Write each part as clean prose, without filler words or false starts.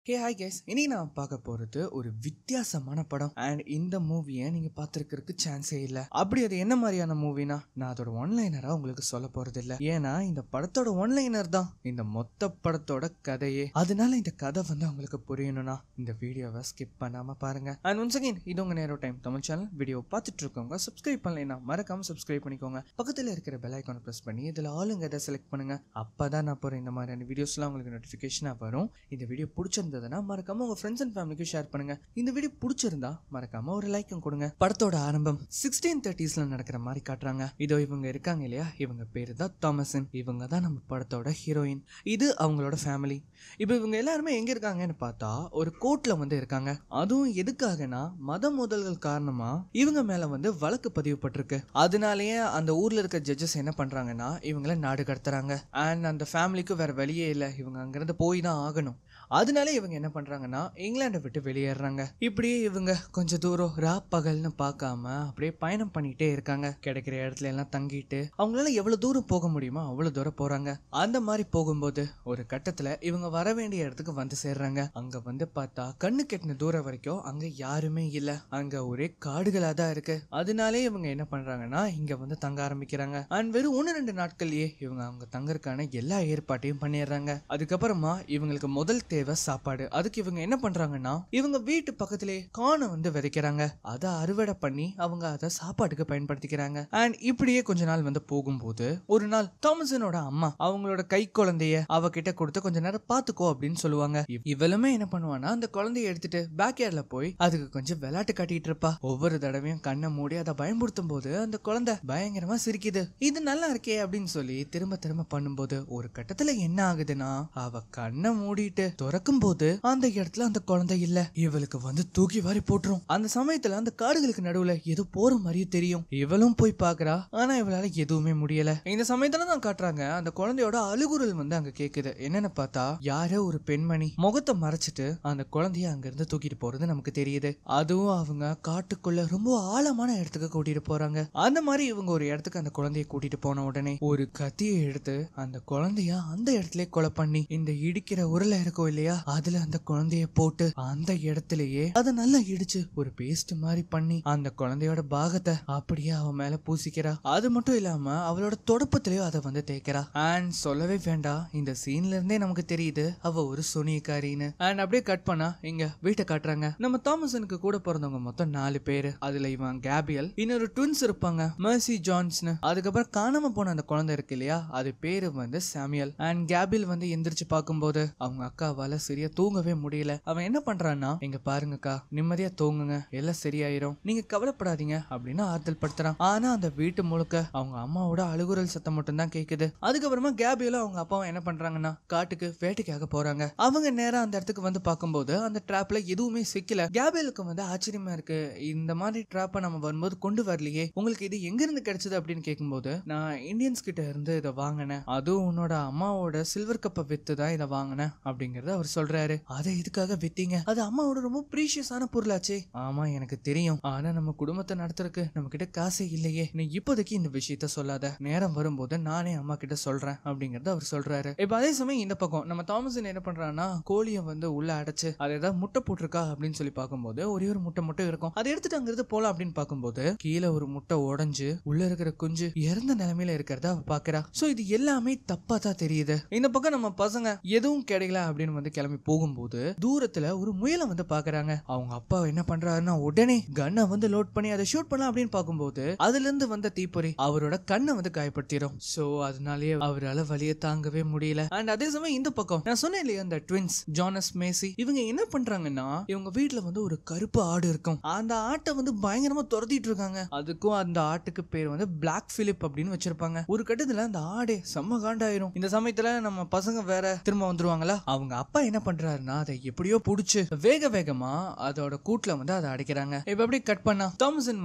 Hi guys, இன்னைக்கு நான் பார்க்க போறது ஒரு வித்தியாசமான படம். அண்ட் இந்த மூவியை நீங்க பார்த்துருக்கிறதுக்கு சான்ஸே இல்லை. அப்படி அது என்ன மாதிரியான மூவினா நான் அதோட ஒன்லைனரா உங்களுக்கு சொல்ல போறது இல்லை. ஏன்னா இந்த படத்தோட ஒன்லைனர் தான் இந்த மொத்த படத்தோட கதையே. அதனால இந்த கதை உங்களுக்கு புரியணும்னா இந்த வீடியோவை ஸ்கிப் பண்ணாம பாருங்க. அண்ட் ஒன்ஸ் அகைன் இது உங்க நேரோ டைம் தமிழ் சேனல். வீடியோ பார்த்துட்டு இருக்கவங்க சப்ஸ்கிரைப் பண்ணலைன்னா மறக்காம சப்ஸ்கிரைப் பண்ணிக்கோங்க. பக்கத்தில் இருக்கிற பெல் ஐக்கானை பிரஸ் பண்ணி இதில் ஆளுங்க எதை செலக்ட் பண்ணுங்க. அப்பதான் நான் போற இந்த மாதிரியான வீடியோஸ்லாம் உங்களுக்கு நோட்டிஃபிகேஷனா வரும். இந்த வீடியோ பிடிச்சிருந்ததுன்னா மறக்காம உங்க ஃப்ரெண்ட்ஸ் அண்ட் ஃபேமிலிக்கு ஷேர் பண்ணுங்க. இந்த வீடியோ பிடிச்சிருந்தா மறக்காம ஒரு லைக்கும் கொடுங்க. படத்தோட ஆரம்பம் 1630s நடக்கிற மாதிரி காட்டுறாங்க. இதோ இவங்க இருக்காங்க இல்லையா, இவங்க பேரு தான் தாமசன். இவங்க தான் நம்ம படத்தோட ஹீரோயின். இது அவங்களோட ஃபேமிலி. இப்போ இவங்க எல்லாருமே எங்க இருக்காங்கன்னு பார்த்தா ஒரு கோர்ட்ல இருக்காங்க. அதுவும் எதுக்காகனா மத மோதல்கள் காரணமா இவங்க மேல வழக்கு பதிவுப்பட்டிருக்கு. அதனாலேயே அந்த ஊர்ல இருக்க ஜட்ஜஸ் என்ன பண்றாங்கன்னா இவங்களை நாடு கடத்துறாங்க. அண்ட் அந்த ஃபேமிலிக்கு வேற வழியே இல்லை, இவங்க அங்கிருந்து போய் தான் ஆகணும். அதனால இவங்க என்ன பண்றாங்கன்னா இங்கிலாண்டை விட்டு வெளியேறாங்க. இப்படியே இவங்க கொஞ்சம் தூரம் பகல்னு பார்க்காம அப்படியே பயணம் பண்ணிட்டே இருக்காங்க. கிடைக்கிற இடத்துல எல்லாம் தங்கிட்டு அவங்களால எவ்வளவு தூரம் போக முடியுமோ அவ்வளவு தூரம் போறாங்க. அந்த மாதிரி போகும்போது ஒரு கட்டத்துல இவங்க வர வேண்டிய இடத்துக்கு சேர்றாங்க. அங்க பார்த்தா கண்ணு கெட்டின தூரம் வரைக்கும் அங்க யாருமே இல்ல. அங்க ஒரே காடுகளா தான் இருக்கு. அதனாலே இவங்க என்ன பண்றாங்கன்னா இங்க தங்க ஆரம்பிக்கிறாங்க. அண்ட் வெறும் 1-2 நாட்கள்லயே இவங்க அவங்க தங்கறதுக்கான எல்லா ஏற்பாட்டையும் பண்ணிடுறாங்க. அதுக்கப்புறமா இவங்களுக்கு முதல் தேவை சாப்பாடு. அதுக்கு இவங்க என்ன பண்றாங்கன்னா இவங்க வீட்டு பக்கத்திலே காண விதைக்கிறாங்க. அதை அறுவடை பண்ணி அவங்க அதை சாப்பாட்டுக்கு பயன்படுத்திக்கிறாங்க. அண்ட் இப்படியே கொஞ்ச நாள் போகும்போது ஒரு நாள் தாமசனோட அம்மா அவங்களோட கை குழந்தைய அவகிட்ட கொடுத்து கொஞ்ச நேரம் பாத்துக்கோ அப்படின்னு சொல்லுவாங்க. இவளுமே என்ன பண்ணுவானா அந்த குழந்தைய எடுத்துட்டு பேக்யார்ட்ல போய் அதுக்கு கொஞ்சம் விளையாட்டு காட்டிட்டு இருப்பா. ஒவ்வொரு தடவையும் கண்ணை மூடி அதை பயன்படுத்தும் போது அந்த குழந்தை பயங்கரமா சிரிக்குது. இது நல்லா இருக்கே அப்படின்னு சொல்லி திரும்ப திரும்ப பண்ணும்போது ஒரு கட்டத்துல என்ன ஆகுதுன்னா அவ கண்ணை மூடிட்டு துறக்கும் போது அந்த இடத்துல அந்த குழந்தை இல்ல. இவளுக்கு தூக்கி வாரி போட்டுரும். அந்த சமயத்துல அந்த காடுகளுக்கு நடுவுல ஏதோ போற மாதிரியும் தெரியும். இவளும் போய் பாக்குறா, ஆனா இவளால எதுவுமே முடியல. இந்த சமயத்துல தான் காட்டுறாங்க அந்த குழந்தையோட அழுகுரல் அங்க கேக்குது. என்னன்னு பார்த்தா யாரோ ஒரு பெண்மணி முகத்தை மறைச்சிட்டு அந்த குழந்தைய அங்க இருந்து தூக்கிட்டு போறது நமக்கு தெரியுது. அதுவும் அவங்க காட்டுக்குள்ள ரொம்ப ஆழமான இடத்துக்கு கூட்டிட்டு போறாங்க. அந்த மாதிரி இவங்க ஒரு இடத்துக்கு அந்த குழந்தைய கூட்டிட்டு போன உடனே ஒரு கத்தியை எடுத்து அந்த குழந்தைய அந்த இடத்துல கொலை பண்ணி இந்த இடிக்கிற உருளை இருக்கும் இல்லையா அதுல அந்த குழந்தைய போட்டு அந்த இடத்திலேயே அதை நல்லா இடிச்சு ஒரு பேஸ்ட் மாதிரி பண்ணி அந்த குழந்தையோட பாகத்தை அப்படியே அவன் மேல பூசிக்கிறா. அது மட்டும் இல்லாம அவளோட தொடப்பத்திலேயும் அதை தேய்க்கிறா. அண்ட் சொல்லவே வேண்டாம், இந்த சீன்ல இருந்தே நமக்கு தெரியுது அவ ஒரு சுனியக்காரின்னு. அண்ட் அப்படியே கட் பண்ணா இங்க வீட்டை காட்டுறாங்க. நம்ம தாமசனுக்கு கூட பிறந்தவங்க மொத்தம் 4 பேரு. அதுல இவன் கேபியல், இன்னொரு ட்வின்ஸ் இருப்பாங்க மெர்சி ஜான்ஸ்னு. அதுக்கப்புறம் காணாம போன அந்த குழந்தை இருக்கு இல்லையா அது பேரு சாமுவேல். அண்ட் கேபியல் எந்திரிச்சு பார்க்கும்போது அவங்க அக்காவால சரியா தூங்கவே முடியல. அவன் என்ன பண்றான்னா இங்க பாருங்கக்கா, நிம்மதியா தூங்குங்க, எல்லாம் சரியாயிரும், நீங்க கவலைப்படாதீங்க அப்படின்னு ஆறுதல் படுத்துறான். ஆனா அந்த வீட்டு முழுக்க அவங்க அம்மாவோட அழுகுரல் சத்தம் மட்டும் தான் கேக்குது. அதுக்கப்புறமா கேபியலும் அவங்க அப்பாவும் என்ன பண்றாங்கன்னா காட்டுக்கு வேட்டைக்காக போறாங்க. அவங்க நேரா அந்த இடத்துக்கு பார்க்கும்போது அந்த டிராப்ல எதுவுமே சிக்கல. கேபியலுக்கு ஆச்சரியமா இருக்கு, இந்த மாதிரி டிராப்பை நம்ம வரும்போது கொண்டு வரலையே, உங்களுக்கு இது எங்க இருந்து கிடைச்சது அப்படின்னு கேட்கும்போது நான் இந்தியன்ஸ் கிட்ட இருந்து இதை வாங்கினேன், அதுவும் உன்னோட அம்மாவோட சில்வர் கப்பை வித்து தான் இதை வாங்கினேன் அப்படிங்கறத அவர் சொல்றாரு. அதை இதுக்காக வித்தீங்க, அது அம்மாவோட ரொம்ப ப்ரீஷியஸான பொருளாச்சே. ஆமா எனக்கு தெரியும், ஆனா நம்ம குடும்பத்தை நடத்துறதுக்கு நம்ம கிட்ட காசே இல்லையே, நீ இப்போதைக்கு இந்த விஷயத்த சொல்லாத, நேரம் வரும்போது நானே அம்மா கிட்ட சொல்றேன் அப்படிங்கறத அவர் சொல்றாரு. இப்ப அதே சமயம் இந்த பக்கம் நம்ம தாமசன் என்ன பண்றான்னா கோழிய உள்ள அடைச்சு அதை ஏதாவது முட்டை போட்டிருக்கா அப்படின்னு சொல்லி பார்க்கும்போது ஒரே ஒரு முட்டை மட்டும் இருக்கும். அதை எடுத்துட்டு அங்கிருந்து போலாம் அப்படின்னு பார்க்கும்போது கீழே ஒரு முட்டை உடைஞ்சு உள்ள இருக்கிற குஞ்சு இறந்த நிலைமையில இருக்கிறத அவ பாக்குறா. சோ இது எல்லாமே தப்பா தான் தெரியுது. இந்த பக்கம் நம்ம பசங்க எதுவும் கிடைக்கல அப்படின்னு கிளம்பி போகும்போது தூரத்துல ஒரு முயலை பாக்குறாங்க. அவங்க அப்பா என்ன பண்றாருன்னா உடனே கன்னை லோட் பண்ணி அதை ஷூட் பண்ணலாம் அப்படின்னு பார்க்கும்போது அதுல இருந்து வந்த தீப்பொறி அவரோட கண்ணை காயப்படுத்திடும். சோ அதனாலேயே அவரால் வலிய தாங்கவே முடியல. அண்ட் அதே சமயம் இந்த பக்கம் நான் சொன்னேன் இல்லையா அந்த ட்வின்ஸ் ஜானஸ் மேசி, இவங்க என்ன பண்றாங்கன்னா இவங்க வீட்டுல ஒரு கருப்பு ஆடு இருக்கும். அந்த ஆட்டை பயங்கரமா துரத்திட்டு இருக்காங்க. அதுக்கும் அந்த ஆட்டுக்கு பேர் பிளாக் பிலிப் அப்படின்னு வச்சிருப்பாங்க. ஒரு கட்டத்துல அந்த ஆடே செம்ம காண்டாயிரும். இந்த சமயத்துல நம்ம பசங்க வேற திரும்ப வந்துருவாங்களா. அவங்க அப்பா என்ன பண்றாருன்னா அதை எப்படியோ புடிச்சு வேக வேகமா அதோட கூட்டுல அதை அடைக்கிறாங்க. இப்ப எப்படி கட் பண்ணா தாமசன்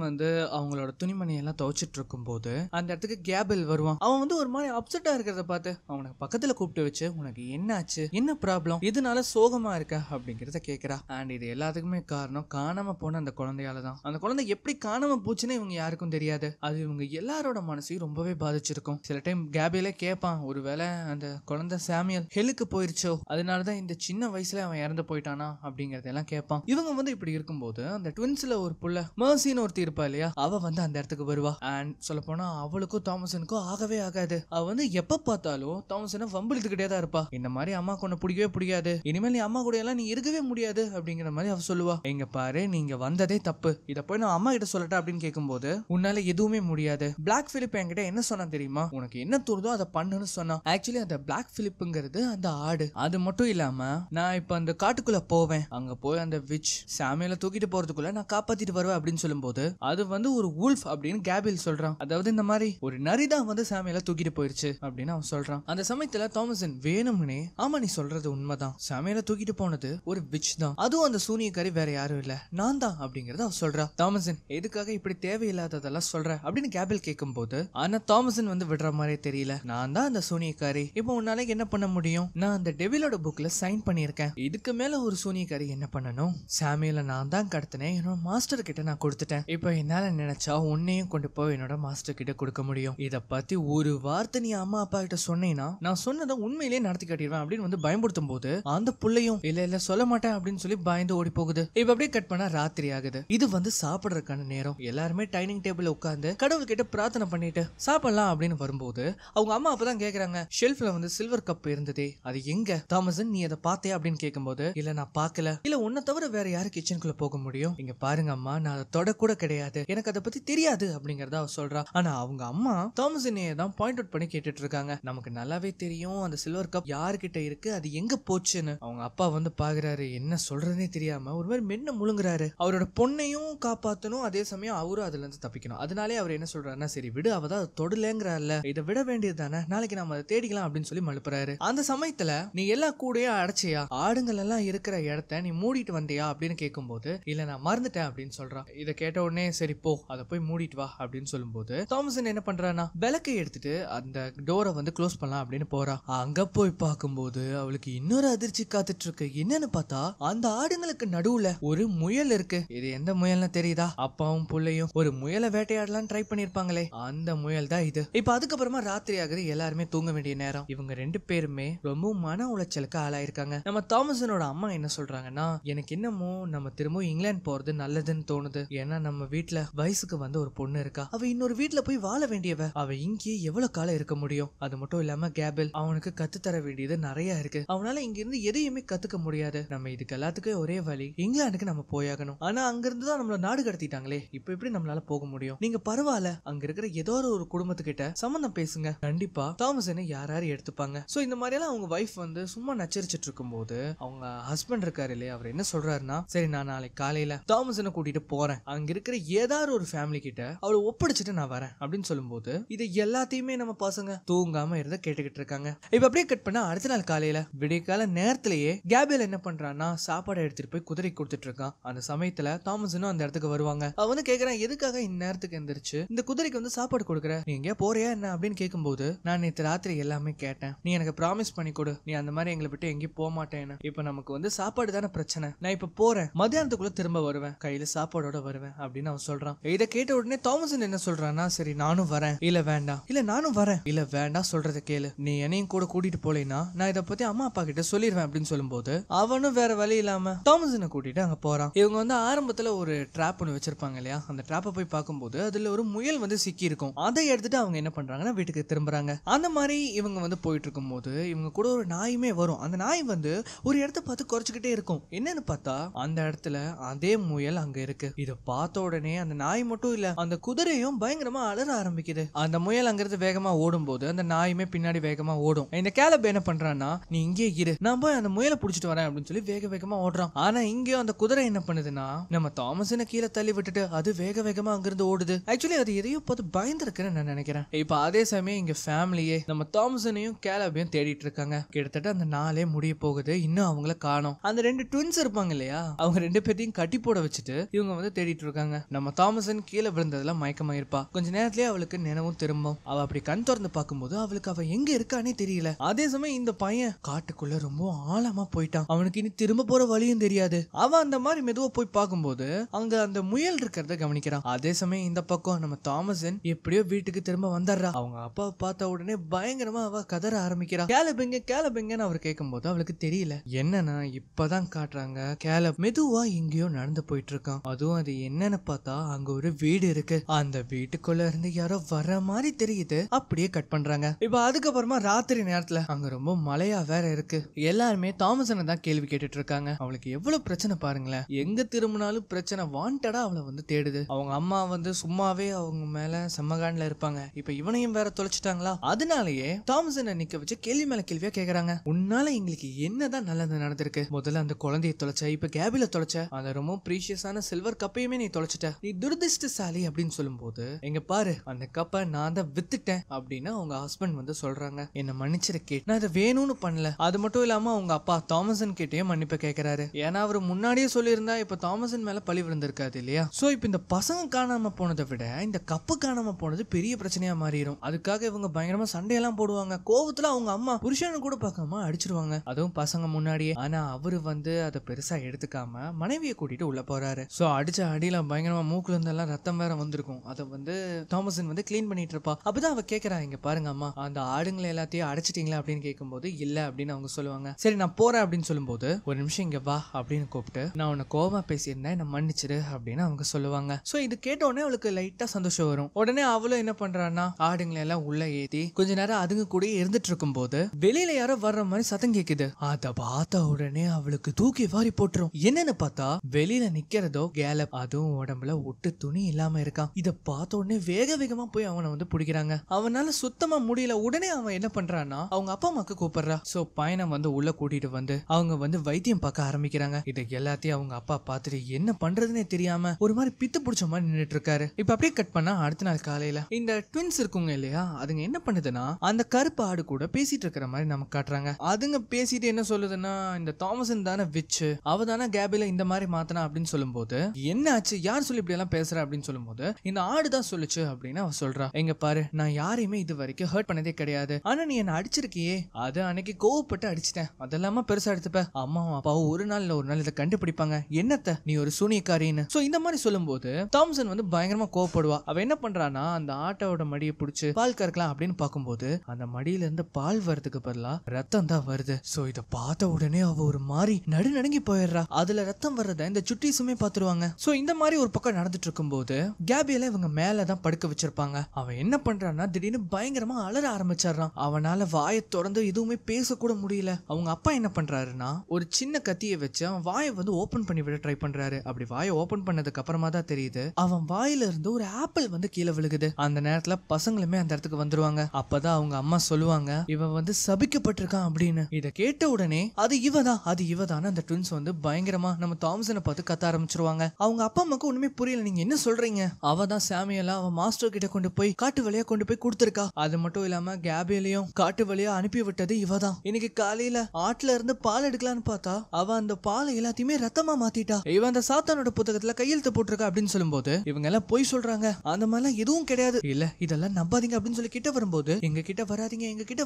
அவங்களோட துணிமணி எல்லாம் துவைச்சிட்டு இருக்கும் போது அந்த இடத்துக்கு கேபிள் வருவான். அவன் ஒரு மாதிரி அப்செட்டா இருக்கிறத பார்த்து அவனுக்கு பக்கத்துல கூப்பிட்டு வச்சு உனக்கு என்ன ஆச்சு, என்ன ப்ராப்ளம், இதனால சோகமா இருக்க அப்படிங்கறத கேக்குறா. அண்ட் இது எல்லாத்துக்குமே காரணம் காணாம போன அந்த குழந்தையால தான். அந்த குழந்தை எப்படி காணாம போச்சுன்னு இவங்க யாருக்கும் தெரியாது. அது இவங்க எல்லாரோட மனசையும் ரொம்பவே பாதிச்சிருக்கும். சில டைம் கேபியலே கேட்பான், ஒருவேளை அந்த குழந்தை சாமுவேல் ஹெல்லுக்கு போயிருச்சோ அதனாலதான் தான் இந்த சின்ன வயசுல அவன் இறந்து போயிட்டானா அப்படிங்கறதெல்லாம் கேட்பான். இவங்க வந்து இப்படி இருக்கும்போது அந்த ட்வின்ஸ்ல ஒரு புள்ள மர்சின்னு ஒருத்தி இருப்பா இல்லையா, அவ வந்து அந்த இடத்துக்கு வருவா. அண்ட் சொல்ல போனா அவளுக்கும் தாமசனுக்கும் ஆகவே ஆகாது. அவ வந்து எப்ப பார்த்தாலும் தாமசனை வம்பிழுத்துக்கிட்டே தான் இருப்பா. இந்த மாதிரி அம்மா கொண்டு பிடிக்கவே பிடிக்காது, இனிமேல் நீ அம்மா கூட எல்லாம் நீ இருக்கவே முடியாது அப்படிங்கிற மாதிரி அவ சொல்லுவா. எங்க பாரு, நீங்க வந்ததே தப்பு, இத போய் நான் அம்மா கிட்ட சொல்லட்டா அப்படின்னு கேட்கும்போது உன்னால எதுவுமே முடியாது. பிளாக் பிலிப் என்கிட்ட என்ன சொன்னா தெரியுமா, உனக்கு என்ன தோணுதோ அதை பண்ணுன்னு சொன்னா. ஆக்சுவலி அந்த பிளாக் பிலிப்ங்கிறது அந்த ஆடு. அது மட்டும் இல்லாம நான் இப்ப அந்த காட்டுக்குள்ள போவேன், அங்க போய் அந்த விச் சாமியில தூக்கிட்டு போறதுக்குள்ள நான் காப்பாத்திட்டு வருவேன் அப்படின்னு சொல்லும்போது அது வந்து ஒரு வூல்ஃப் அப்படின்னு கேபில் சொல்றான். அதாவது இந்த மாதிரி ஒரு நரிதான் வந்து சாமியில தூக்கிட்டு போயிருச்சு அப்படின்னு அவன் சொல்றான். அந்த சமயத்துல தாமசன் வேணும்னே, ஆமா நீ சொல்றது உண்மைதான், சாமியில தூக்கிட்டு போனது ஒரு விச் தான், அதுவும் அந்த சூனியக்காரி வேற யாரும் இல்ல, நான் தான் அப்படிங்கறத அவன் சொல்றா. தாமசன் எதுக்காக இப்படி தேவையில்லாததெல்லாம் சொல்ற அப்படின்னு கேபில் கேட்கும் போது, ஆனா தாமசன் வந்து விடுற மாதிரியே தெரியல. நான் தான் அந்த சூனியக்காரி, இப்போ உன்னால என்ன பண்ண முடியும், நான் அந்த டெவிலோட புக்ல சைன் பண்ணிருக்கேன், இதுக்கு மேல ஒரு சூனியக்காரி என்ன பண்ணணும், சாமியில நான் தான் கடத்தினேன், என்னோட மாஸ்டர் கிட்ட நான் கொடுத்துட்டேன், இப்போ என்னால நினைச்சா உன்னையும் கொண்டு போய் என்னோட மாஸ்டர் கிட்ட கொடுக்க முடியும், இத பத்தி ஒரு வார்த்தை நீ அம்மா அப்பா கிட்ட சொன்னீங்கன்னா நான் சொன்னதை உண்மையிலேயே நடத்தி காட்டிடுவேன் அப்படின்னு வந்து பயன்படுத்தும் போது அந்த புள்ளையும் இல்ல சொல்ல மாட்டேன் அப்படின்னு சொல்லி பயந்து ஓடி போகுது. இப்ப அப்படியே கட் பண்ணா ராத்திரி ஆகுது. இது வந்து சாப்பிடறதுக்கான நேரம். எல்லாருமே டைனிங் டேபிள் உட்கார்ந்து கடவுள் கிட்ட பிரார்த்தனை பண்ணிட்டு சாப்பிடலாம் அப்படின்னு வரும்போது அவங்க அம்மா அப்பதான் கேக்குறாங்க, ஷெல்ஃப்ல வந்து சில்வர் கப் இருந்ததே அது எங்க தாமசன், நீ அதை பார்த்தே அப்படின்னு கேட்கும்போது, இல்ல நான் பார்க்கல, இல்ல உன்னை தவிர வேற யாரு கிச்சனுக்குள்ள போக முடியும், இங்க பாருங்க அம்மா நான் அதை தொட கூட கிடையாது, எனக்கு அதை பத்தி தெரியாது அப்படிங்கறத அவ சொல்றா. ஆனா அவங்க அம்மா தாமசனையே தான் பாயிண்ட் அவுட் பண்ணி கேட்டுட்டு இருக்காங்க. நமக்கு நல்லாவே தெரியும் அந்த சில்வர் கப் யாருக்கிட்ட இருக்கு, அது எங்க போச்சுன்னு. அவங்க அப்பா வந்து பாக்குறாரு, என்ன சொல்றதுனே தெரியாம ஒரு மாதிரி மென்ன முழுங்குறாரு. அவரோட பொண்ணையும் காப்பாத்தணும், அதே சமயம் அவரும் அதுல இருந்து தப்பிக்கணும். அதனாலே அவர் என்ன சொல்றாருன்னா, சரி விடு, அவதான் தொடலங்கிறாருல, இதை விட வேண்டியது தானே, நாளைக்கு நம்ம அதை தேடிக்கலாம் அப்படின்னு சொல்லி மழுப்புறாரு. அந்த சமயத்துல நீ எல்லாம் கூடயே அடைச்சியா, ஆடுங்கள் எல்லாம் இருக்கிற இடத்த நீ மூடிட்டு வந்தியா அப்படின்னு கேட்கும்போது, இல்ல நான் மறந்துட்டேன் அப்படின்னு சொல்றான். இதை கேட்ட உடனே சரி போ அதை போய் மூடிட்டு வா அப்படின்னு சொல்லும்போது தாமசன் என்ன பண்றானா, விளக்கை எடுத்துட்டு அந்த டோரை வந்து க்ளோஸ் பண்ணலாம் அப்படின்னு போறா. அங்க போய் பார்க்கும்போது அவளுக்கு இன்னொரு அதிர்ச்சி காத்துட்டு இருக்கு. என்னன்னு பார்த்தா அந்த ஆடுங்களுக்கு நடுவுல ஒரு முயல் இருக்கு. இது எந்த முயல்னு தெரியுதா, அப்பாவும் புள்ளையும் ஒரு முயலை வேட்டையாடலாம் ட்ரை பண்ணிருப்பாங்களே, அந்த முயல் தான் இது. இப்ப அதுக்கப்புறமா ராத்திரி ஆகுது, எல்லாருமே தூங்க வேண்டிய நேரம். இவங்க ரெண்டு பேருமே ரொம்ப மன உளைச்சலுக்கு ஆளாயிருக்காங்க. நம்ம தாமசனோட அம்மா என்ன சொல்றாங்கன்னா, எனக்கு என்னமோ நம்ம திரும்ப இங்கிலாந்து போறது நல்லதுன்னு தோணுது, ஏன்னா நம்ம வீட்டுல வயசுக்கு வந்து ஒரு பொண்ணு இருக்கா, அவ இன்னொரு வீட்டுல போய் வாழ வேண்டியவ, அவ இங்கே எவ்வளவு காலம் இருக்க முடியும், அது மட்டும் இல்லாம கேபில் அவனுக்கு கத்து தர வேண்டியது நிறைய இருக்கு, அவனால இங்க இருந்து எதையுமே கத்துக்க முடியாது, நம்ம இதுக்கு எல்லாத்துக்கும் ஒரே வழி இங்கிலாந்துக்கு நம்ம போயாகணும், ஆனா அங்க இருந்து தான் நம்மள நாடு கடத்திட்டாங்களே, இப்ப எப்படி நம்மளால போக முடியும், நீங்க பரவாயில்ல அங்க இருக்கிற ஏதோ ஒரு குடும்பத்துக்கிட்ட சம்பந்தம் பேசுங்க, கண்டிப்பா தாமசனை யாராரு எடுத்துப்பாங்க. சோ இந்த மாதிரி எல்லாம் அவங்க வைஃப் வந்து சும்மா நச்சரிச்சிட்டு இருக்கும் போது அவங்க ஹஸ்பண்ட் இருக்காரு இல்லையா, அவர் என்ன சொல்றாருன்னா, சரி நான் நாளைக்கு காலையில தாமசனை கூட்டிட்டு போறேன், அங்க இருக்கிற ஏதாவது ஒரு ஃபேமிலி கிட்ட அவளை ஒப்படைச்சிட்டு நான் வரேன் அப்படின்னு சொல்லும்போது இது எல்லாத்தையுமே நம்ம பசங்க தூங்காம இருந்த கேட்டுக்கிட்டு இருக்காங்க. இப்ப அப்படியே கட் பண்ணா அடுத்த நாள் காலையில விடிய கால நேரத்திலேயே கேபியல் என்ன பண்றான்னா சாப்பாடு எடுத்துட்டு போய் குதிரை கொடுத்துட்டு இருக்கான். அந்த சமயத்துல தாமசனும் அந்த இடத்துக்கு வருவாங்க. அவ வந்து கேக்குறான், எதுக்காக இந்நேரத்துக்கு எந்திரிச்சு இந்த குதிரைக்கு வந்து சாப்பாடு கொடுக்குற, நீ எங்கேயா போறியா என்ன அப்படின்னு கேட்கும்போது, நான் நேற்று ராத்திரி எல்லாமே கேட்டேன், நீ எனக்கு ப்ராமிஸ் பண்ணி கொடு, நீ அந்த மாதிரி எங்களை விட்டு எங்கேயும் போக மாட்டேன்னு, இப்ப நமக்கு வந்து சாப்பாடு தானே பிரச்சனை, நான் இப்ப போறேன், மத்தியானத்துக்குள்ள திரும்ப வருவேன், கையில சாப்பாடோட வருவேன் அப்படின்னு அவன் சொல்றான். இதை கேட்ட உடனே தாமசன் என்ன சொல்றான்னா, சரி நானும் வரேன், இல்ல வேண்டாம், இல்ல நானும் வரேன், இல்ல வேண்டாம் சொல்றத கேளு, நீ என்னையும் கூட கூட்டிட்டு போலேன்னா நான் இதை பத்தி அம்மா அப்பா கிட்ட சொல்லிடுவேன் அப்படின்னு சொல்லும்போது அவனும் வேற வழி இல்லாம தாமசனை கூட்டிட்டு அங்க போறான். இவங்க வந்து ஆரம்பத்துல ஒரு ட்ராப் ஒன்று வச்சிருப்பாங்க இல்லையா, அந்த ட்ராப்பை போய் பார்க்கும்போது அதுல ஒரு முயல் வந்து சிக்கி இருக்கும். அதை எடுத்துட்டு அவங்க என்ன பண்றாங்கன்னா வீட்டுக்கு திரும்புறாங்க. அந்த மாதிரி இவங்க வந்து போயிட்டு இருக்கும் போது இவங்க கூட ஒரு நாயுமே வரும். அந்த நாய் வந்து ஒரு இடத்த பார்த்து குறைச்சுக்கிட்டே இருக்கும். என்னன்னு பார்த்தா அந்த இடத்துல அதே முயல் அங்க இருக்கு. இதை பார்த்த உடனே அந்த நாய் மட்டும் இல்ல, அந்த குதிரையும் பயங்கரமா அலற ஆரம்பிக்குது. அந்த முயல் அங்கிருந்து வேகமா ஓடும் போது அந்த நாயுமே பின்னாடி வேகமா ஓடும். இந்த கேலப் என்ன பண்றான்னா, நீ இங்கே இரு, நான் போய் அந்த முயலை புடிச்சிட்டு வரேன் அப்படின்னு சொல்லி வேக வேகமா ஓடுறான். ஆனா இங்கே அந்த குதிரை என்ன பண்ணுதுன்னா, நம்ம தாமசனை கீழே தள்ளி விட்டுட்டு அது வேக வேகமா அங்கிருந்து ஓடுது. ஆக்சுவலி அது எதையோ பார்த்து பயந்துருக்குன்னு நான் நினைக்கிறேன். இப்ப அதே சமயம் இங்க ஃபேமிலியே நம்ம தாமசனையும் கேலப்பையும் தேடிட்டு இருக்காங்க. கிட்டத்தட்ட அந்த நாளே முடிய போகுது, இன்னும் அவங்கள காணோம். அந்த ரெண்டு ட்வின்ஸ் இருப்பாங்க இல்லையா, அவங்க ரெண்டு பேர்த்தையும் கட்டி போட வச்சுட்டு இவங்க வந்து தேடிட்டு இருக்காங்க. நம்ம தாமசன் கீழே விழுந்ததுல மயக்கமா இருப்பா. கொஞ்ச நேரத்திலேயே அவளுக்கு நினைவும் திரும்பும். அவ அப்படி கண் திறந்து பார்க்கும்போது அவளுக்கு அவ எங்க இருக்கானே தெரியல. அதே சமயம் இந்த பையன் காட்டுக்குள்ள ரொம்ப ஆழமா போயிட்டான். அவனுக்கு இனி திரும்ப போற வழியும் தெரியாது. அவன் அந்த மாதிரி மெதுவா போய் பார்க்கும்போது அங்க அந்த முயல் இருக்கிறத கவனிக்கிறான். அதே சமயம் இந்த பக்கம் நம்ம தாமசன் எப்படியோ வீட்டுக்கு திரும்ப வந்துடுறா. அவங்க அப்பாவை பார்த்த உடனே பயங்கரமா அவ கதற ஆரம்பிக்கிறா. கேலபெங்கன்னு அவர் கேட்கும்போது போது அவளுக்கு தெரியல. என்னன்னா இப்பதான் காட்டுறாங்க கேலப் மெதுவா எங்கேயோ நடந்து போயிட்டு இருக்கான். அதுவும் அது என்னன்னு பார்த்தா அங்க ஒரு வீடு இருக்கு. அந்த வீட்டுக்குள்ள இருந்து யாரோ வர மாதிரி தெரியுது. அப்படியே கட் பண்றாங்க. இப்ப அதுக்கப்புறமா ராத்திரி நேரத்துல அங்க ரொம்ப மழையா வேற இருக்கு. எல்லாருமே தாமசனை தான் கேள்வி கேட்டுட்டு இருக்காங்க. அவளுக்கு எவ்வளவு பிரச்சனை பாருங்களேன். எங்க திரும்பினாலும் பிரச்சனை. வாண்டடா அவளை வந்து தேடுது. அவங்க அம்மா வந்து சும்மாவே அவங்க மேல செம்மகான்ல இருப்பாங்க. இப்ப இவனையும் வேற தொலைச்சிட்டாங்களா? அதனாலயே தாமசனை நிக்க வச்சு கேள்வி மேல கேள்வியா கேக்குறாங்க. உன்னால எங்களுக்கு என்னதான் நல்லது நடந்திருக்கு? முதல்ல அந்த குழந்தைய தொலைச்ச, இப்ப கேபில தொலைச்ச, அந்த ரொம்ப பிரீஷியஸான சில்வர் கப்பையுமே நீ தொலைச்சிட்ட. நீ துரதிர்ஷ்டசாலி அப்படின்னு சொல்லும் போது, எங்க பாரு அந்த கப்பை நான் தான் வித்துட்டேன் அப்படின்னு அவங்க ஹஸ்பண்ட் வந்து சொல்றாங்க. என்ன மன்னிச்சிரு கேட், நான் அதை வேணும்னு பண்ணல. அது மட்டும் இல்லாம அவங்க அப்பா தாமசன் கிட்டயே மன்னிப்பு கேட்கிறாரு. ஏன்னா அவர் முன்னாடியே சொல்லியிருந்தா இப்ப தாமசன் மேல பழி விழுந்திருக்காது இல்லையா? சோ இப்ப இந்த பசங்க காணாம போனதை விட இந்த கப்பு காணாம போனது பெரிய பிரச்சனையா மாறிடும். அதுக்காக இவங்க பயங்கரமா சண்டையெல்லாம் போடுவாங்க. கோவத்துல அவங்க அம்மா புருஷனு கூட பார்க்காம அடிச்சிருவாங்க, அதுவும் பசங்க முன்னாடியே. ஆனா அவரு வந்து அதை பெருசா எடுத்துக்காம மனைவியை கூட்டிட்டு உள்ள போறாரு. சோ அடிச்ச அடியில பயங்கரமா மூக்குல இருந்து எல்லாம் ரத்தம் வேற வந்திருக்கும். அதை வந்து தாமசன் வந்து கிளீன் பண்ணிட்டு இருப்பா. அப்பதான் அவ கேக்குறா, இங்க பாருங்க அம்மா, அந்த ஆடுங்களை எல்லாத்தையும் அடைச்சிட்டீங்களா அப்படின்னு கேட்கும்போது இல்ல அப்படின்னு அவங்க சொல்லுவாங்க. சரி நான் போறேன் அப்படின்னு சொல்லும்போது, ஒரு நிமிஷம் இங்க வா அப்படின்னு கூப்பிட்டு, நான் உன்னை கோவமா பேசியிருந்தேன், என்ன மன்னிச்சிரு அப்படின்னு அவங்க சொல்லுவாங்க. சோ இது கேட்ட உடனே அவளுக்கு லைட்டா சந்தோஷம் வரும். உடனே அவளும் என்ன பண்றான்னா ஆடுங்களை எல்லாம் உள்ள ஏத்தி கொஞ்ச நேரம் அதுங்க கூட இருந்துட்டு இருக்கும் போது வெளியில யாரோ வர்ற மாதிரி சத்தம் கேக்குது. அத பார்த்த உடனே அவளுக்கு தூக்கி வாரி போட்டுரும். என்னன்னு பார்த்தா வெளியில நிக்கிறதோ கேலப், அதுவும் உடம்புல ஒட்டு துணி இல்லாம இருக்கான். இத பார்த்த உடனே வேக வேகமா போய் அவனை வந்து பிடிக்கிறாங்க. அவனால சுத்தமா முடியல. உடனே அவன் என்ன பண்றான்னா அவங்க அப்பா அம்மாக்கு கூப்பிடுறா. சோ பையனை வந்து உள்ள கூட்டிட்டு வந்து அவங்க வந்து வைத்தியம் பார்க்க ஆரம்பிக்கிறாங்க. இதை எல்லாத்தையும் அவங்க அப்பா பார்த்துட்டு என்ன பண்றதுன்னே தெரியாம ஒரு மாதிரி பித்து பிடிச்ச மாதிரி நின்னுட்டு இருக்காரு. இப்ப அப்படியே கட் பண்ணா அடுத்த நாள் காலையில இந்த ட்வின்ஸ் இருக்குங்க இல்லையா, அதுங்க என்ன பண்ணுதுன்னா அந்த கருப்பு ஆடு கூட பேசிட்டு இருக்கிற மாதிரி நமக்கு காட்டுறாங்க. அதுங்க பேசிட்டு என்ன சொல்லுதுன்னா, இந்த தாமசன் தானே விச்சு, அவ தானே கேபில இந்த மாதிரி மாத்தனா அப்படின்னு சொல்லும்போது, என்ன ஆச்சு, யார் சொல்லி இப்படி எல்லாம் பேசுற அப்படின்னு சொல்லும்போது, இந்த ஆடு தான் சொல்லுச்சு அப்படின்னு அவ சொல்றா. எங்க பாரு, நான் யாரையுமே இது வரைக்கும் ஹர்ட் பண்ணதே கிடையாது. ஆனா நீ என்ன அடிச்சிருக்கியே, அது அன்னைக்கு கோவப்பட்டு அடிச்சிட்டேன், அதெல்லாம பெருசா எடுத்துப்ப. அம்மாவும் அப்பாவும் ஒரு நாள் இல்ல ஒரு நாள் இதை கண்டுபிடிப்பாங்க, என்னத்த நீ ஒரு சூனியக்காரின்னு. சோ இந்த மாதிரி சொல்லும்போது தாம்சன் வந்து பயங்கரமா கோவப்படுவா. அவ என்ன பண்றானா அந்த ஆட்டோட மடியை பிடிச்சு பால் கறக்கலாம் அப்படின்னு பார்க்கும்போது அந்த மடியில இருந்து பால் வரதுக்கு பதிலா ரத்தம் தான் வருது. சோ இத பார்த்த உடனே அவ ஒரு மாதிரி நடுநடுங்கி போயிடுறா. அதுல ரத்தம் வர்றத இந்த சுட்டீஸுமே பாத்துருவாங்க. சோ இந்த மாதிரி ஒரு பக்கம் நடந்துட்டு இருக்கும் போது கேபியில இவங்க மேலதான் படுக்க வச்சிருப்பாங்க. அவன் என்ன பண்றான்னா திடீர்னு பயங்கரமா அலற ஆரம்பிச்சிடறான். அவனால வாயை திறந்து எதுவுமே பேசக்கூட முடியல. அவங்க அப்பா என்ன பண்றாருன்னா ஒரு சின்ன கத்தியை வச்சு அவன் வாயை வந்து ஓபன் பண்ணி விட ட்ரை பண்றாரு. அப்படி வாயை ஓபன் பண்ணதுக்கு அப்புறமா தான் தெரியுது அவன் வாயில இருந்து ஒரு ஆப்பிள் வந்து கீழே விழுகுது. அந்த நேரத்துல பசங்களுமே அந்த இடத்துக்கு வந்துருவாங்க. அப்பதான் அவங்க அம்மா சொல்லுவாங்க, இவன் வந்து சபிக்கப்பட்டிருக்கான் அப்படின்னு. இத கேட்ட உடனே அது இவதான் அந்த ட்வின்ஸ் வந்து பயங்கரமா நம்ம தாம்சனை பார்த்து கத்த ஆரம்பிச்சிருவாங்க. அவங்க அப்பா அம்மாக்கு ஒண்ணுமே புரியல, நீங்க என்ன சொல்றீங்க, அவ தான் சாமியெல்லாம் அவன் மாஸ்டர் கிட்ட கொண்டு போய் காட்டு வழியா கொண்டு போய் கொடுத்திருக்கா. அது மட்டும் இல்லாம கேபியலையும் காட்டு வழியா அனுப்பி விட்டது இவதான். இன்னைக்கு காலையில ஆட்டுல இருந்து பால் எடுக்கலான்னு பார்த்தா அவ அந்த பால் எல்லாத்தையுமே ரத்தமா மாத்திட்டா. இவன் அந்த சாத்தானோட புத்தகத்துல கையெழுத்து போட்டிருக்கா அப்படின்னு சொல்லும்போது இவங்க எல்லாம் போய் சொல்றாங்க, அந்த மாதிரிலாம் எதுவும் கிடையாது, இல்ல இதெல்லாம் நம்பாதீங்க அப்படின்னு சொல்லி கிட்ட வரும்போது எங்க கிட்ட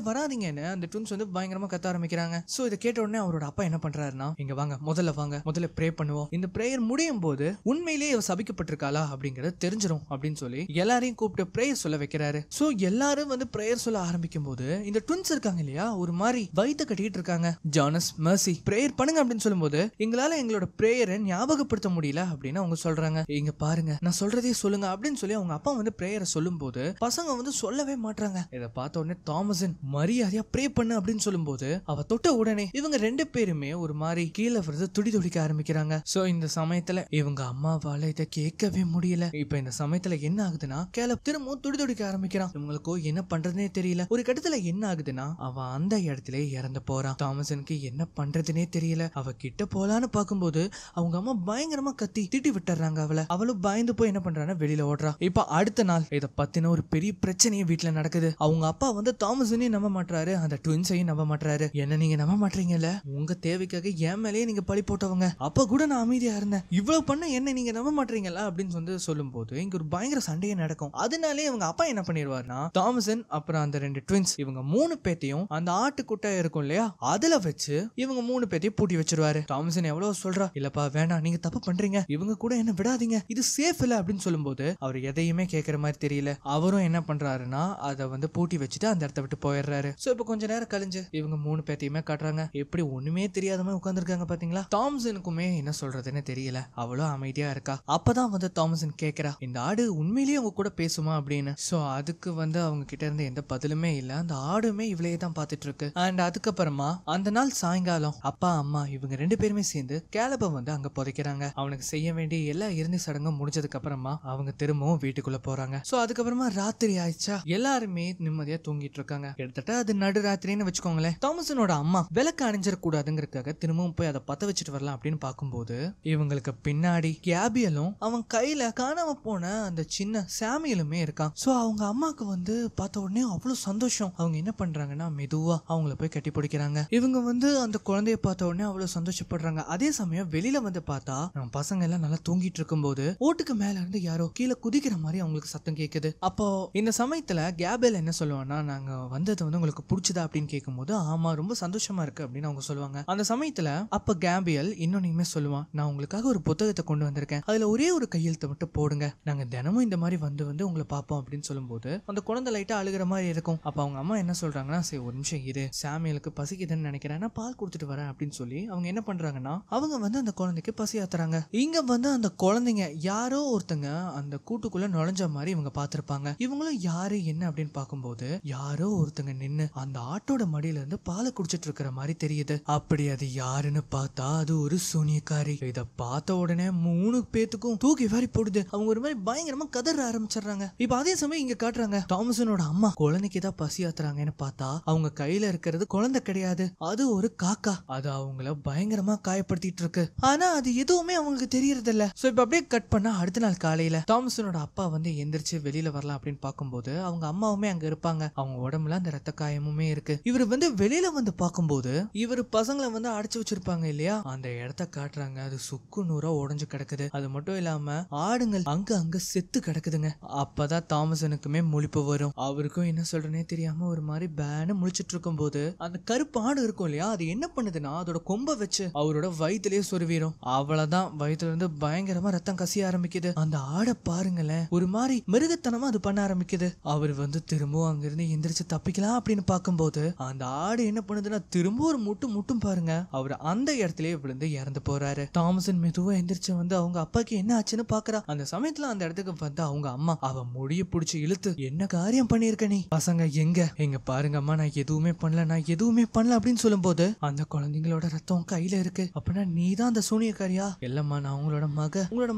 வராதீங்கன்னு அந்த ட்வின்ஸ் வந்து பயங்கரமா கத்த ஆரம்பிக்கிறாங்க. சோ இதை கேட்ட உடனே அவரோட அப்பா என்ன பண்றாருன்னா, இங்க வாங்க முதல்ல ப்ரே பண்ணுவோம். இந்த பிரேயர் முடியும் போது உண்மையிலேயே இவ சபிக்கப்பட்டிருக்காளா அப்படிங்கறது தெரிஞ்சிரும் அப்படின்னு சொல்லி எல்லாரையும் கூப்பிட்டு பிரேயர் சொல்ல வைக்கிறாரு. சோ எல்லாரும் வந்து பிரேயர் சொல்ல ஆரம்பிக்கும் போது இந்த ட்வின்ஸ் இருக்காங்க இல்லையா ஒரு மாதிரி வயித்த கட்டிட்டு இருக்காங்க. ஜானஸ் மர்சி பிரேயர் பண்ணுங்க அப்படின்னு சொல்லும்போது எங்களால எங்களோட பிரேயரை ஞாபகப்படுத்த முடியல அப்படின்னு அவங்க சொல்றாங்க. இங்க பாருங்க நான் சொல்றதே சொல்லுங்க அப்படின்னு சொல்லி அவங்க அப்பா வந்து பிரேயரை சொல்லும் போது பசங்க வந்து சொல்லவே மாட்டாங்க. இதை பார்த்த உடனே தாமசன் மரியாதையா ப்ரே பண்ணு அப்படின்னு சொல்லும்போது அவ தொட்ட உடனே இவங்க ரெண்டு பேருமே ஒரு மாதிரி கீழே வருது துடி துடிக்க ஆரம்பிக்கிறாங்க. சோ இந்த சமயத்துல இவங்க அம்மாவால இதை கேட்கவே முடியல. இப்ப இந்த சமயத்துல என்ன ஆகுதுன்னா கேலப் திரும்பவும் துடி துடிக்க ஆரம்பிக்கிறான். இவங்களுக்கோ என்ன பண்றதுனே தெரியல. ஒரு கட்டத்துல என்ன ஆகுதுன்னா அவன் அந்த இடத்துல இறந்து போறான். தாமசனுக்கு என்ன பண்றதுனே தெரியல. அவ கிட்ட போலான்னு பாக்கும்போது அவங்க அம்மா பயங்கரமா கத்தி திட்டி விட்டுறாங்க அவளை. அவளும் பயந்து போய் என்ன பண்றான்னா வெளியில ஓடுறா. இப்ப அடுத்த நாள் இத பத்தின ஒரு பெரிய பிரச்சனையே வீட்டுல நடக்குது. அவங்க அப்பா வந்து தாமசனையும் நம்ப மாட்டாரு, அந்த ட்வின்ஸையும் நம்ப மாட்டாரு. என்ன நீங்க நம்ப மாட்டீங்கல்ல, உங்க தேவைக்காக என் மேலேயே நீங்க பழி போட்டவங்க, அப்ப கூட நான் அமைதியா இருந்தேன், இவ்வளவு பண்ண என்ன நீங்க நம்ப மாட்டீங்களா அப்படின்னு வந்து சொல்லும் போது இங்க ஒரு பயங்கர சண்டையே நடக்கும். அதனாலே இவங்க அப்பா என்ன பண்ணிடுவாருன்னா தாமசன் அப்புறம் அந்த ரெண்டு ட்வின்ஸ் இவங்க மூணு பேத்தையும் அந்த ஆட்டுக்குட்டை இருக்கும் இல்லையா அதுல வச்சு இவங்க மூணு பேத்தையும் பூட்டி வச்சிருவாரு. தாமசன் எவ்வளவு சொல்றா, இல்லப்பா வேணாம் நீங்க தப்பு பண்றீங்க, இவங்க கூட என்ன விடாதீங்க, இது சேஃப் இல்ல அப்படின்னு சொல்லும்போது அவர் எதையுமே கேட்கற மாதிரி தெரியல. அவரும் என்ன பண்றாருன்னா அதை வந்து பூட்டி வச்சுட்டு அந்த இடத்த விட்டு போயிடுறாரு. சோ இப்ப கொஞ்ச நேரம் கழிஞ்சு இவங்க மூணு பேத்தையும் எல்லாத்தையுமே காட்டுறாங்க. எப்படி ஒண்ணுமே தெரியாத மாதிரி உட்கார்ந்துருக்காங்க பாத்தீங்களா. தாம்சனுக்குமே என்ன சொல்றதுன்னு தெரியல. அவளும் அமைதியா இருக்கா. அப்பதான் வந்து தாம்சன் கேக்குறா, இந்த ஆடு உண்மையிலேயே உங்க கூட பேசுமா அப்படின்னு. சோ அதுக்கு வந்து அவங்க கிட்ட இருந்து எந்த பதிலுமே இல்ல. அந்த ஆடுமே இவளையே தான் பாத்துட்டு இருக்கு. அண்ட் அதுக்கப்புறமா அந்த நாள் சாயங்காலம் அப்பா அம்மா இவங்க 2 பேருமே சேர்ந்து கேலப வந்து அங்க புதைக்கிறாங்க. அவனுக்கு செய்ய வேண்டிய எல்லா இறுதி சடங்கும் முடிஞ்சதுக்கு அப்புறமா அவங்க திரும்பவும் வீட்டுக்குள்ள போறாங்க. சோ அதுக்கப்புறமா ராத்திரி ஆயிடுச்சா, எல்லாருமே நிம்மதியா தூங்கிட்டு இருக்காங்க. கிட்டத்தட்ட அது நடு ராத்திரின்னு வச்சுக்கோங்களேன். தாமசனோட அம்மா விளக்கு அணிஞ்சிட கூடாதுங்கிறதுக்காக திரும்பவும் போய் அதை பத்த வச்சுட்டு வரலாம் அப்படின்னு பார்க்கும்போது இவங்களுக்கு பின்னாடி கேபியலும் அவன் கையில காணாம போன அந்த சின்ன சாமியலுமே இருக்கான். சோ அவங்க அம்மாக்கு வந்து பார்த்த உடனே அவ்வளவு சந்தோஷம். அவங்க என்ன பண்றாங்கன்னா மெதுவா அவங்கள போய் கட்டி பிடிக்கிறாங்க. இவங்க வந்து அந்த குழந்தைய பார்த்த உடனே அவ்வளவு சந்தோஷப்படுறாங்க. அதே சமயம் வெளியில வந்து பார்த்தா நம்ம பசங்க எல்லாம் நல்லா தூங்கிட்டு இருக்கும் போது ஓட்டுக்கு மேல இருந்து யாரோ கீழே குதிக்கிற மாதிரி அவங்களுக்கு சத்தம் கேக்குது. அப்போ இந்த சமயத்துல கேபியல் என்ன சொல்லுவான்னா, நாங்க வந்தது வந்து உங்களுக்கு பிடிச்சதா அப்படின்னு கேட்கும்போது ஆமா ரொம்ப சந்தோஷமா இருக்கு அப்படின்னு அவங்க சொல்லுவாங்க. அந்த சமயத்துல அப்ப கேபியல் இன்னொன்னுமே சொல்லுவான், நான் உங்களுக்காக ஒரு புத்தகத்தை கொண்டு வந்திருக்கேன், அதுல ஒரே ஒரு கையெழுத்தை மட்டும் போடுங்க, நாங்க தினமும் இந்த மாதிரி வந்து வந்து உங்களை பார்ப்போம் அப்படின்னு சொல்லும்போது அந்த குழந்தை லைட்டா அழுகிற மாதிரி இருக்கும். அப்ப அவங்க அம்மா என்ன சொல்றாங்கன்னா, சரி ஒரு நிமிஷம் இரு, சாமியலுக்கு பசிக்குதுன்னு நினைக்கிறேன், நான் பால் கொடுத்துட்டு வரேன் அப்படின்னு சொல்லி அவங்க என்ன பண்றாங்கன்னா அவங்க வந்து அந்த குழந்தைக்கு பசி ஆத்துறாங்க. இங்க வந்து அந்த குழந்தைங்க யாரோ ஒருத்தங்க அந்த கூட்டுக்குள்ள நுழைஞ்ச மாதிரி இவங்க பார்த்திருப்பாங்க. இவங்களும் யாரு என்ன அப்படின்னு பார்க்கும்போது யாரோ ஒருத்தங்க நின்னு அந்த ஆட்டோட மடியில இருந்து பாலை குடிச்சிட்டு இருக்கிற மாதிரி தெரியுது. அப்படி அது யாருன்னு பார்த்தா அது ஒரு சூனியக்காரி. இத பார்த்த உடனே 3 பேத்துக்கும் தூக்கி வாரி போடுது. அவங்க ஒரு மாதிரி பயங்கரமா கதற ஆரம்பிச்சிடுறாங்க. இப்ப அதே சமயம் இங்க காட்டுறாங்க தாமசனோட அம்மா குழந்தைக்கு தான் பசி ஆத்துறாங்கன்னு பார்த்தா அவங்க கையில இருக்கிறது குழந்தை கிடையாது, அது ஒரு காக்கா. அது அவங்கள பயங்கரமா காயப்படுத்திட்டு இருக்கு. ஆனா அது எதுவுமே அவங்களுக்கு தெரியறது இல்ல. சோ இப்ப அப்படியே கட் பண்ணா அடுத்த நாள் காலையில தாமசனோட அப்பா வந்து எந்திரிச்சு வெளியில வரலாம் அப்படின்னு பார்க்கும்போது அவங்க அம்மாவுமே அங்க இருப்பாங்க. அவங்க உடம்புல அந்த ரத்த காயமுமே இருக்கு. இவர் வந்து வெளியில வந்து பார்க்கும்போது இவர் பசங்களை வந்து அடைச்சு வச்சிருப்பாங்க இல்லையா, அந்த இடத்த காட்டுறாங்க. அது சுக்கு நூறா உடைஞ்சு கிடக்குது. அது மட்டும் இல்லாம ஆடுங்கள் அங்க அங்க செத்து கிடக்குதுங்க. அப்பதான் தாமசனுக்குமே முழிப்பு வரும். அவருக்கும் என்ன சொல்றனே தெரியாம ஒரு மாதிரி பேனு முழிச்சிட்டு இருக்கும் போது அந்த கருப்பு ஆடு இருக்கும் இல்லையா, அது என்ன பண்ணுதுன்னா அதோட கொம்பை வச்சு அவரோட வயிற்றுலயே சொருவிடும். அவ்வளவுதான், வயிற்றுல இருந்து பயங்கரமா ரத்தம் கசிய ஆரம்பிக்குது. அந்த ஆடை பாருங்களேன், ஒரு மாதிரி மிருகத்தனமா அது பண்ண ஆரம்பிக்குது. அவர் வந்து திரும்பவும் அங்கிருந்து எந்திரிச்சு தப்பிக்கலாம் அப்படின்னு பார்க்கும்போது அந்த ஆடு என்ன பண்ணுதுன்னா திரும்ப ஒரு முட்டும் பாருங்க, அவர் அந்த இடத்துலயே விழுந்து இறந்து போறாரு. தாமசன் மெதுவா எந்திரிச்சு வந்து அவங்க அப்பாக்கு என்ன ஆச்சுன்னு பாக்குறா. அந்த சமயத்துல அந்த இடத்துக்கு வந்து அவங்க அம்மா அவ முடிய புடிச்சு இழுத்து, என்ன காரியம் பண்ணிருக்க நீ, பசங்க எங்க பாருங்க அம்மா, நான் எதுவுமே பண்ணல அப்படின்னு சொல்லும் போது அந்த குழந்தைங்களோட ரத்தம் கையில இருக்கு. அப்படின்னா நீ தான் அந்த சூனியக்காரியா? இல்லம்மா, நான் உங்களோட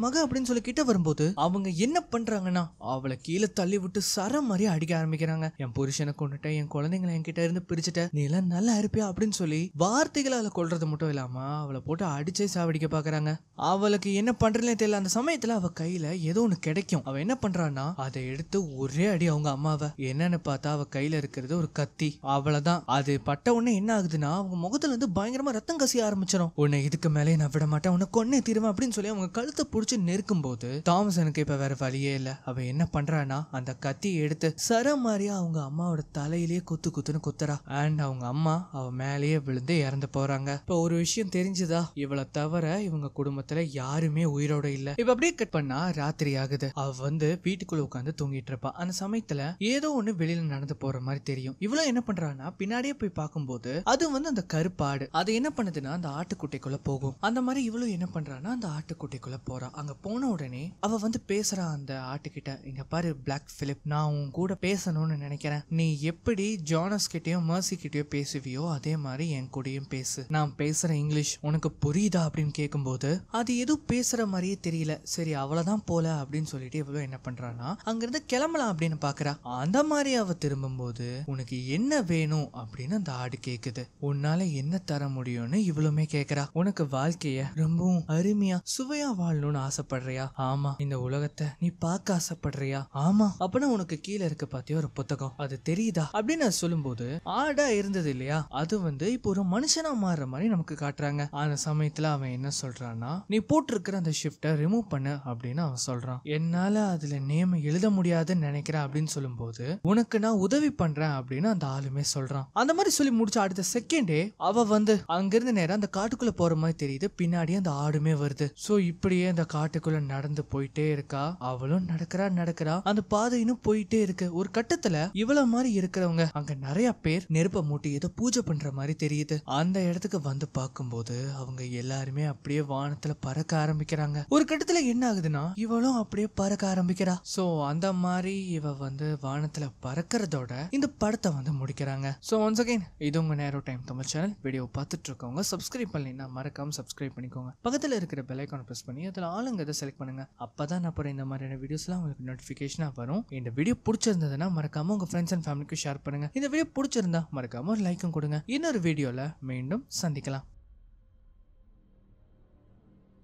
மக அப்படின்னு சொல்லி கிட்ட வரும்போது அவங்க என்ன பண்றாங்கன்னா அவளை கீழே தள்ளி விட்டு சரம் மாதிரி அடிக்க ஆரம்பிக்கிறாங்க. என் புருஷனை கொண்டுட்ட, என் குழந்தைங்களை என்கிட்ட இருந்து பிரிச்சுட்ட, நீ எல்லாம் நல்லா இருப்பியா அப்படின்னு சொல்லி வார்த்தைகளால கொல்றது மட்டும் இல்லாம அவளை போட்டு அடிச்சே சாவடிக்க பாக்குறாங்க. அவளுக்கு என்ன பண்றதுனே தெரியல. அந்த சமயத்துல அவ கையில ஏதோ ஒண்ணு கிடைக்கும். அவ என்ன பண்றான்னா அதை எடுத்து ஒரே அடி அவங்க அம்மாவை. என்னன்னு பார்த்தா அவ கையில இருக்கிறது ஒரு கத்தி. அவ்வளவுதான், அது பட்ட உடனே என்ன ஆகுதுன்னா அவங்க முகத்துல இருந்து பயங்கரமா ரத்தம் கசிய ஆரம்பிச்சிடும். உன்னை இதுக்கு மேலே நான் விட மாட்டேன், உன்னை கொன்னே தீருவேன் அப்படின்னு சொல்லி அவங்க கழுத்தை புடிச்சு நெருக்கும் போது தாமசனுக்கு இப்ப வேற வழியே இல்ல. அவ என்ன பண்றான்னா அந்த கத்தியை எடுத்து சர மாதிரியா அவங்க அம்மாவோட தலையிலேயே குத்துன்னு குத்துறா. அண்ட் அவங்க அம்மா அவ மேலேயே விழுந்து இறந்து போறாங்க. இப்ப ஒரு விஷயம் தெரிஞ்சுதா, இவளை தவிர இவங்க குடும்பத்துல யாருமே உயிரோட இல்ல. இப்ப அப்படியே கட் பண்ணா ராத்திரி ஆகுது. அவ வந்து வீட்டுக்குள்ள உட்காந்து தூங்கிட்டு இருப்பா. அந்த சமயத்துல ஏதோ ஒண்ணு வெளியில நடந்து போற மாதிரி தெரியும். இவ்வளவு என்ன பண்றான்னா பின்னாடியே போய் பார்க்கும்போது அது வந்து அந்த கருப்பாடு. அது என்ன பண்ணுதுன்னா அந்த ஆட்டுக்குட்டைக்குள்ள போகும். அந்த மாதிரி இவ்வளவு என்ன பண்றான்னா அந்த ஆட்டுக்குட்டைக்குள்ள போறா. அங்க போன உடனே அவ வந்து பேசுறா அந்த ஆட்டுக்கிட்ட, இங்க பாரு பிளாக் பிலிப், நான் உன் கூட பேசணும்னு நினைக்கிறேன். நீ எப்படி ஜானஸ் கிட்டயும் மர்சி கிட்டயும் பேசுவியோ அதே மாதிரி என் கூடயும் பேசு. நான் பேசுற இங்கிலீஷ் உனக்கு புரியுதா அப்படின்னு கேட்கும்போது அது எதுவும் பேசுற மாதிரியே தெரியல. சரி அவ்வளவுதான் போல அப்படின்னு சொல்லிட்டு இவ்வளவு என்ன பண்றான்னா அங்கிருந்து கிளம்பலாம் அப்படின்னு பாக்குறா. அந்த மாதிரி அவ திரும்பும்போது உனக்கு என்ன வேணும் அப்படின்னு அந்த ஆடு கேக்குது. உன்னால என்ன தர முடியும்னு இவ்வளவுமே கேக்குறா. உனக்கு வாழ்க்கைய ரொம்பவும் அருமையா சுவையா வாழணும்னு ஆசைப்படுறியா? ஆமா. இந்த உலகத்தை நீ பார்க்க ஆசைப்படுறியா? ஆமா. அப்படின்னா உனக்கு கீழே இருக்க பாத்தியா ஒரு புத்தகம், அது தெரியுதா அப்படின்னு சொல்லும்போது ஆடா இருந்தது இல்லையா, அது வந்து இப்போ ஒரு மனுஷனா மாறுற மாதிரி நமக்கு காட்டுறாங்க. அந்த சமயத்துல அவன் என்ன சொல்றான்னா, நீ போட்டிருக்கிற அந்த ஷிஃப்ட ரிமூவ் பண்ணு அப்படின்னு அவன் சொல்றான். என்னால அதுல நேம் எழுத முடியாதுன்னு நினைக்கிறேன் அப்படின்னு சொல்லும்போது உனக்கு நான் உதவி பண்றேன் அப்படின்னு அந்த ஆளுமே சொல்றான். அந்த மாதிரி சொல்லி முடிச்ச அடுத்த செகண்டே அவ வந்து அங்கிருந்து நேரம் அந்த காட்டுக்குள்ள போற மாதிரி தெரியுது. பின்னாடி அந்த ஆடுமே வருது. சோ இப்படியே அந்த காட்டுக்குள்ள நடந்து போயிட்டே இருக்கா. அவளும் நடக்கிறா. அந்த பாதை இன்னும் போயிட்டே இருக்கு. ஒரு கட்டத்துல இவ்வளவு மாதிரி இருக்கிறவங்க அங்க நிறைய பேர் நெருப்ப மூட்டி ஏதோ பூஜை பூஜை பண்ற மாதிரி தெரியுது. அந்த இடத்துக்கு வந்து பார்க்கும்போது அவங்க எல்லாருமே அப்படியே வானத்துல பறக்க ஆரம்பிக்கிறாங்க. ஒரு கட்டத்துல என்ன ஆகுதுன்னா இவளும் அப்படியே பறக்க ஆரம்பிக்கிறா. சோ அந்த மாதிரி இவ வந்து வானத்துல பறக்கிறதோட இந்த படத்தை வந்து முடிக்கிறாங்க. சோ ஒன்ஸ் அகைன் இது உங்க நேரோ டைம் தமிழ் சேனல். வீடியோ பார்த்துட்டு இருக்கவங்க சப்ஸ்கிரைப் பண்ணலைன்னா மறக்காம சப்ஸ்கிரைப் பண்ணிக்கோங்க. பக்கத்துல இருக்கிற பெல் ஐகானை பிரஸ் பண்ணி அதுல ஆளுங்க செலக்ட் பண்ணுங்க. அப்பதான் நான் போற இந்த மாதிரியான வீடியோஸ்லாம் உங்களுக்கு நோட்டிபிகேஷனா வரும். இந்த வீடியோ பிடிச்சிருந்ததுன்னா மறக்காம உங்க ஃப்ரெண்ட்ஸ் அண்ட் ஃபேமிலிக்கு ஷேர் பண்ணுங்க. இந்த வீடியோ பிடிச்சிருந்தா மறக்காம ஒரு லைக்கும் கொடுங்க. இன்னொரு வீடியோல மீண்டும் சந்திக்கலாம்.